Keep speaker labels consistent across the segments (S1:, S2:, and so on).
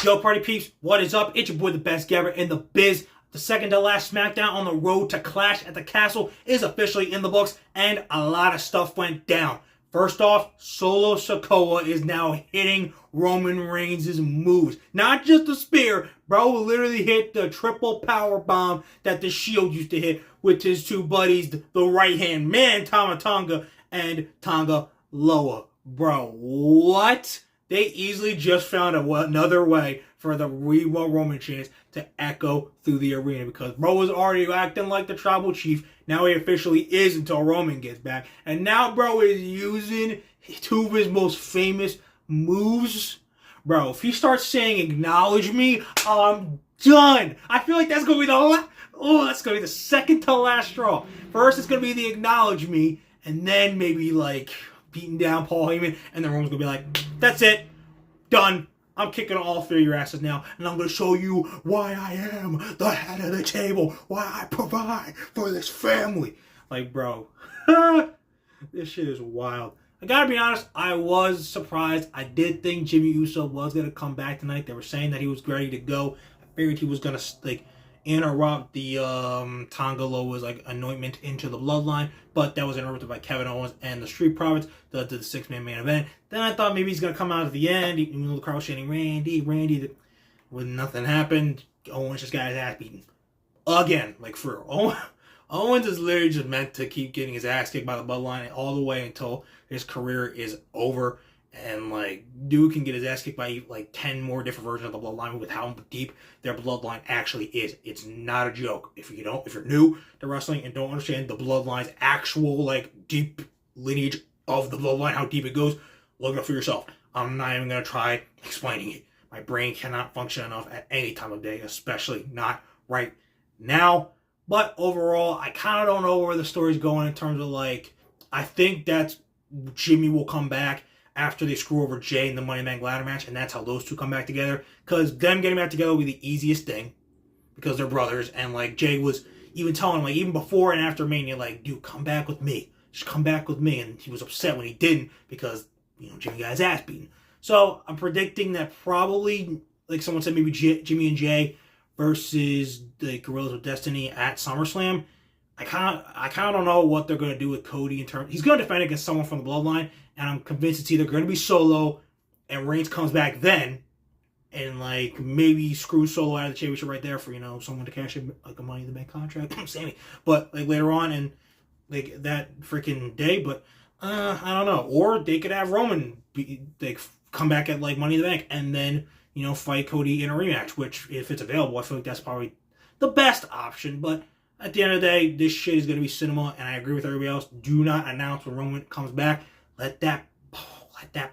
S1: Yo, party peeps, what is up? It's your boy, the best gabber in the biz. The second to last SmackDown on the road to Clash at the Castle is officially in the books, and a lot of stuff went down. First off, Solo Sikoa is now hitting Roman Reigns' moves. Not just the spear, bro literally hit the triple power bomb that the Shield used to hit with his two buddies, the right-hand man, Tama Tonga, and Tonga Loa. Bro, what? They easily just found another way for the Real Roman chants to echo through the arena, because bro was already acting like the tribal chief. Now he officially is until Roman gets back. And now bro is using two of his most famous moves. Bro, if he starts saying acknowledge me, I'm done. I feel like that's going to be that's going to be the second to last straw. First it's going to be the acknowledge me, and then maybe like beating down Paul Heyman, and then Roman's going to be like, that's it. Done. I'm kicking all three of your asses now, and I'm going to show you why I am the head of the table, why I provide for this family. Like, bro, this shit is wild. I gotta be honest, I was surprised. I did think Jimmy Uso was going to come back tonight. They were saying that he was ready to go. I figured he was going to, like, interrupt the Tonga Loa's like anointment into the bloodline, but that was interrupted by Kevin Owens and the Street Profits, the 6-man main event. Then I thought maybe he's gonna come out at the end, even though the crowd was chanting Randy. When nothing happened, Owens just got his ass beaten again. Like, for real. Owens is literally just meant to keep getting his ass kicked by the bloodline all the way until his career is over. And, like, dude can get his ass kicked by, like, 10 more different versions of the bloodline with how deep their bloodline actually is. It's not a joke. If you're new to wrestling and don't understand the bloodline's actual, like, deep lineage of the bloodline, how deep it goes, look it up for yourself. I'm not even going to try explaining it. My brain cannot function enough at any time of day, especially not right now. But overall, I kind of don't know where the story's going in terms of, like, I think that Jimmy will come back after they screw over Jay in the Money in the Bank ladder match, and that's how those two come back together. Because them getting back together will be the easiest thing, because they're brothers. And like Jay was even telling him, like, even before and after Mania, like, dude, come back with me. Just come back with me. And he was upset when he didn't, because, you know, Jimmy got his ass beaten. So I'm predicting that probably, like someone said, maybe Jimmy and Jay versus the Guerrillas of Destiny at SummerSlam. I kind of don't know what they're going to do with Cody in terms. He's going to defend against someone from the bloodline, and I'm convinced it's either going to be Solo, and Reigns comes back then, and like maybe screw Solo out of the championship right there for, you know, someone to cash in like a Money in the Bank contract, Sammy. But like later on and like that freaking day, but I don't know. Or they could have Roman come back at like Money in the Bank and then, you know, fight Cody in a rematch. Which, if it's available, I feel like that's probably the best option, but. At the end of the day, this shit is going to be cinema, and I agree with everybody else. Do not announce when Roman comes back. Let that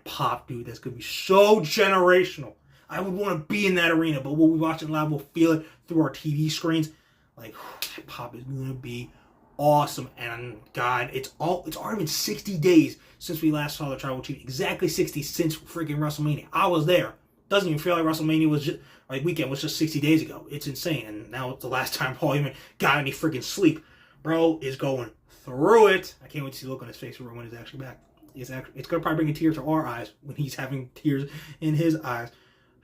S1: pop, dude. That's going to be so generational. I would want to be in that arena, but we'll be watching live. We'll feel it through our TV screens. Like, that pop is going to be awesome. And God, it's already been 60 days since we last saw the Tribal Chief. Exactly 60 since freaking WrestleMania. I was there. Doesn't even feel like WrestleMania was just, like, weekend was just 60 days ago. It's insane. And now it's the last time Paul Heyman got any freaking sleep. Bro is going through it. I can't wait to see the look on his face when he's actually back. It's going to probably bring a tear to our eyes when he's having tears in his eyes.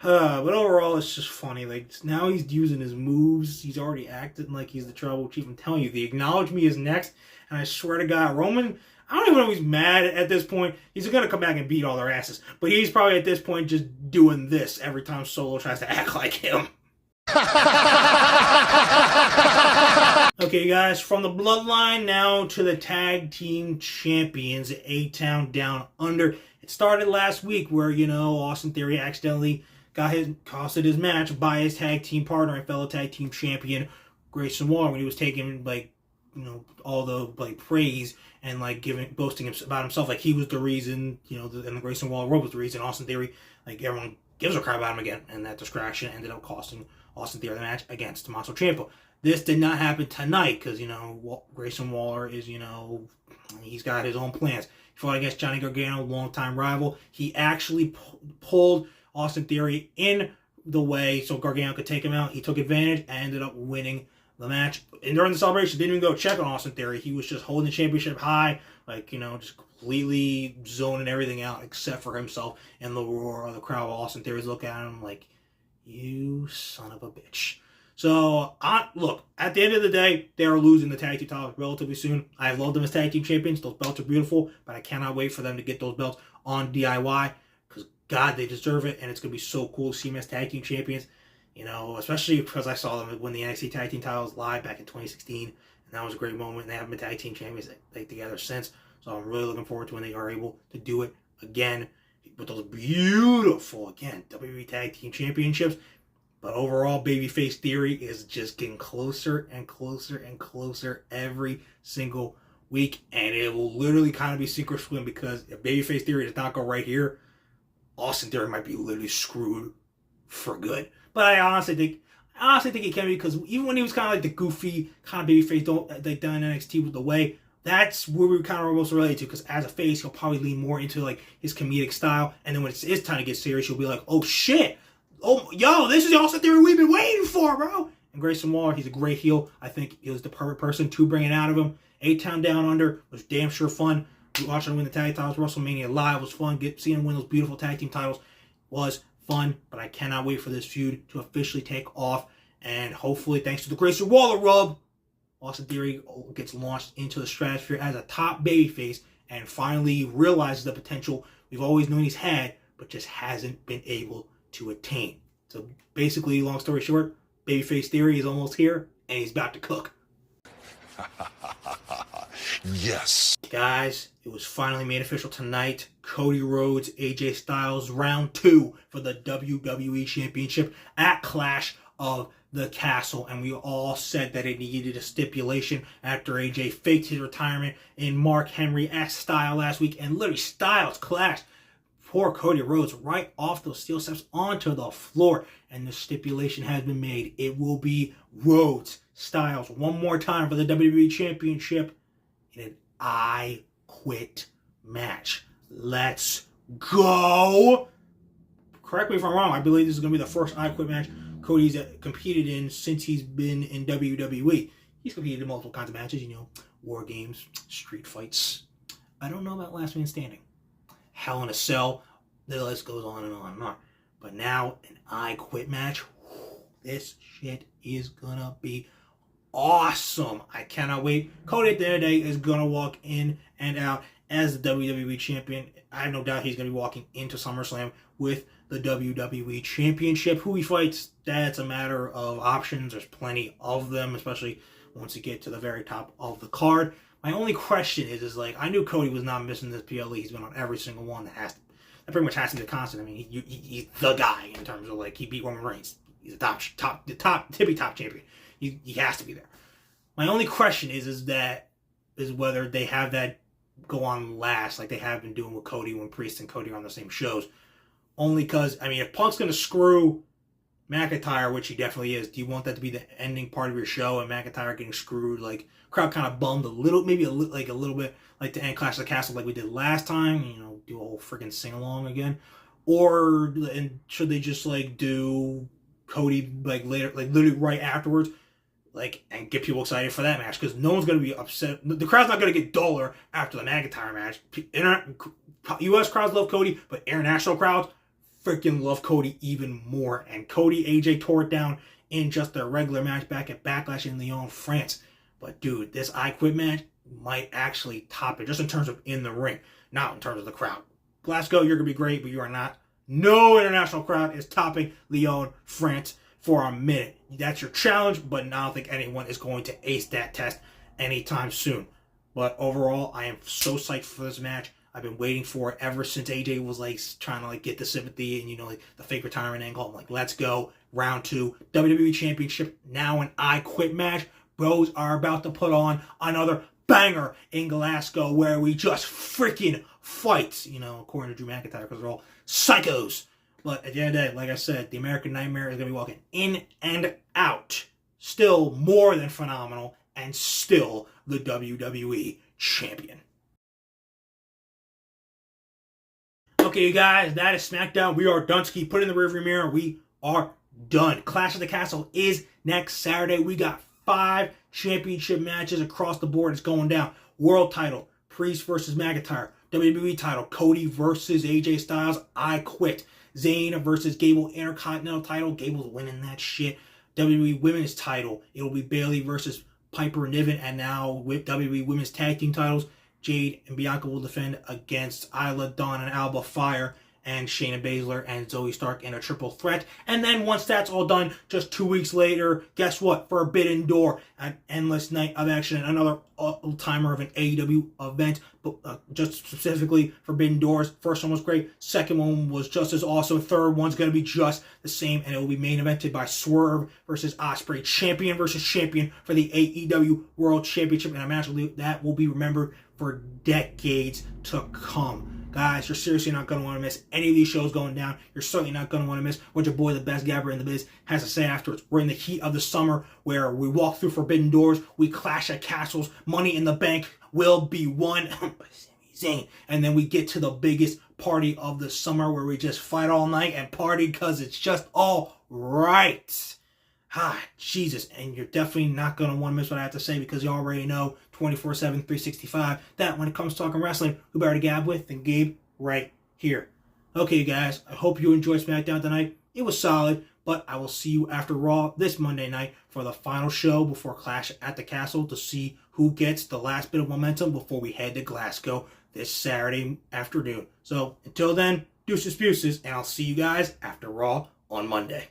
S1: But overall, it's just funny. Like, now he's using his moves. He's already acting like he's the Tribal Chief. I'm telling you, the acknowledge me is next. And I swear to God, Roman, I don't even know if he's mad at this point. He's going to come back and beat all their asses. But he's probably at this point just doing this every time Solo tries to act like him. Okay, guys, from the Bloodline now to the Tag Team Champions, A-Town Down Under. It started last week where, you know, Austin Theory accidentally costed his match by his tag team partner and fellow tag team champion, Grayson Waller, when he was taking, like, you know, all the, like, praise and, like, boasting about himself, like he was the reason, you know, and the Grayson Waller rope was the reason. Austin Theory, like, everyone gives a crap about him again, and that distraction ended up costing Austin Theory the match against Tommaso Ciampa. This did not happen tonight, because, you know, Grayson Waller is, you know, he's got his own plans. He fought against Johnny Gargano, longtime rival. He actually pulled Austin Theory in the way so Gargano could take him out. He took advantage and ended up winning the match. And during the celebration, didn't even go check on Austin Theory. He was just holding the championship high like, just completely zoning everything out except for himself and the roar of the crowd. Austin Theory's look at him like, you son of a bitch. So, look, at the end of the day, they are losing the tag team titles relatively soon. I love them as tag team champions. Those belts are beautiful, but I cannot wait for them to get those belts on DIY because, God, they deserve it, and it's going to be so cool to see them as tag team champions, especially because I saw them win the NXT tag team titles live back in 2016, and that was a great moment, and they haven't been tag team champions together since, so I'm really looking forward to when they are able to do it again with those beautiful, again, WWE tag team championships. But overall, Babyface Theory is just getting closer and closer and closer every single week. And it will literally kind of be sink or swim because if Babyface Theory does not go right here, Austin Theory might be literally screwed for good. But I honestly think he can be because even when he was kind of like the goofy kind of babyface they done in NXT with the way, that's where we kind of most relate to because as a face, he'll probably lean more into like his comedic style. And then when it's time to get serious, you'll be like, oh shit. Oh, yo, this is the Austin Theory we've been waiting for, bro. And Grayson Waller, he's a great heel. I think he was the perfect person to bring it out of him. A-Town Down Under was damn sure fun. Watching him win the tag titles, WrestleMania Live was fun. Seeing him win those beautiful tag team titles was fun. But I cannot wait for this feud to officially take off. And hopefully, thanks to the Grayson Waller rub, Austin Theory gets launched into the stratosphere as a top babyface and finally realizes the potential we've always known he's had, but just hasn't been able to attain. So basically, long story short, Babyface Theory is almost here, and he's about to cook.
S2: Yes.
S1: Guys, it was finally made official tonight. Cody Rhodes, AJ Styles, round 2 for the WWE Championship at Clash of the Castle. And we all said that it needed a stipulation after AJ faked his retirement in Mark Henry X style last week, and literally Styles clashed poor Cody Rhodes right off those steel steps onto the floor. And the stipulation has been made. It will be Rhodes Styles one more time for the WWE Championship in an I Quit match. Let's go! Correct me if I'm wrong. I believe this is going to be the first I Quit match Cody's competed in since he's been in WWE. He's competed in multiple kinds of matches, war games, street fights. I don't know about Last Man Standing. Hell in a Cell, the list goes on and on and on. But now, an I Quit match, this shit is gonna be awesome. I cannot wait. Cody at the end of the day is gonna walk in and out as the WWE Champion. I have no doubt he's gonna be walking into SummerSlam with the WWE Championship. Who he fights, that's a matter of options. There's plenty of them, especially once you get to the very top of the card. My only question is like, I knew Cody was not missing this PLE. He's been on every single one that pretty much has to be the constant. I mean, he's the guy in terms of like, he beat Roman Reigns. He's the tippy top champion. He has to be there. My only question is whether they have that go on last, like they have been doing with Cody when Priest and Cody are on the same shows. Only because, I mean, if Punk's going to screw McIntyre, which he definitely is, do you want that to be the ending part of your show and McIntyre getting screwed? Like, crowd kind of bummed a little, maybe a little bit, like to end Clash of the Castle like we did last time, do a whole freaking sing-along again. And should they just, like, do Cody, like, later, like, literally right afterwards, like, and get people excited for that match? Because no one's going to be upset. The crowd's not going to get duller after the McIntyre match. U.S. crowds love Cody, but international crowds freaking love Cody even more. And Cody, AJ tore it down in just their regular match back at Backlash in Lyon, France. But dude, this I Quit match might actually top it, just in terms of in the ring, not in terms of the crowd. Glasgow, you're going to be great, but you are not. No international crowd is topping Lyon, France for a minute. That's your challenge, but I don't think anyone is going to ace that test anytime soon. But overall, I am so psyched for this match. I've been waiting for it ever since AJ was like trying to like get the sympathy and like the fake retirement angle. I'm like, let's go. Round 2, WWE Championship, now an I Quit match. Bros are about to put on another banger in Glasgow where we just freaking fight, according to Drew McIntyre, because they're all psychos. But at the end of the day, like I said, the American Nightmare is going to be walking in and out. Still more than phenomenal, and still the WWE Champion. Okay, you guys, that is SmackDown. We are done. Put it in the rearview mirror. We are done. Clash of the Castle is next Saturday. We got 5 championship matches across the board. It's going down. World title, Priest versus McIntyre. WWE title, Cody versus AJ Styles, I Quit. Zayn versus Gable Intercontinental title, Gable's winning that shit. WWE Women's title, it will be Bayley versus Piper Niven. And now with WWE Women's Tag Team titles, Jade and Bianca will defend against Isla, Dawn, and Alba Fire, and Shayna Baszler and Zoe Stark in a triple threat. And then once that's all done, just 2 weeks later, guess what? Forbidden Door, an endless night of action, and another all-timer of an AEW event, but just specifically Forbidden Doors. First one was great. Second one was just as awesome. Third one's going to be just the same, and it will be main evented by Swerve versus Ospreay. Champion versus champion for the AEW World Championship, and a match that will be remembered for decades to come. Guys, you're seriously not going to want to miss any of these shows going down. You're certainly not going to want to miss what your boy, the best gabber in the biz, has to say afterwards. We're in the heat of the summer where we walk through Forbidden Doors, we clash at castles, Money in the Bank will be won by Sami Zayn. And then we get to the biggest party of the summer where we just fight all night and party because it's just all right. Jesus. And you're definitely not going to want to miss what I have to say because you already know 24/7, 365, that when it comes to talking wrestling, who better to gab with than Gabe right here. Okay, you guys, I hope you enjoyed SmackDown tonight. It was solid, but I will see you after Raw this Monday night for the final show before Clash at the Castle to see who gets the last bit of momentum before we head to Glasgow this Saturday afternoon. So until then, deuces, and I'll see you guys after Raw on Monday.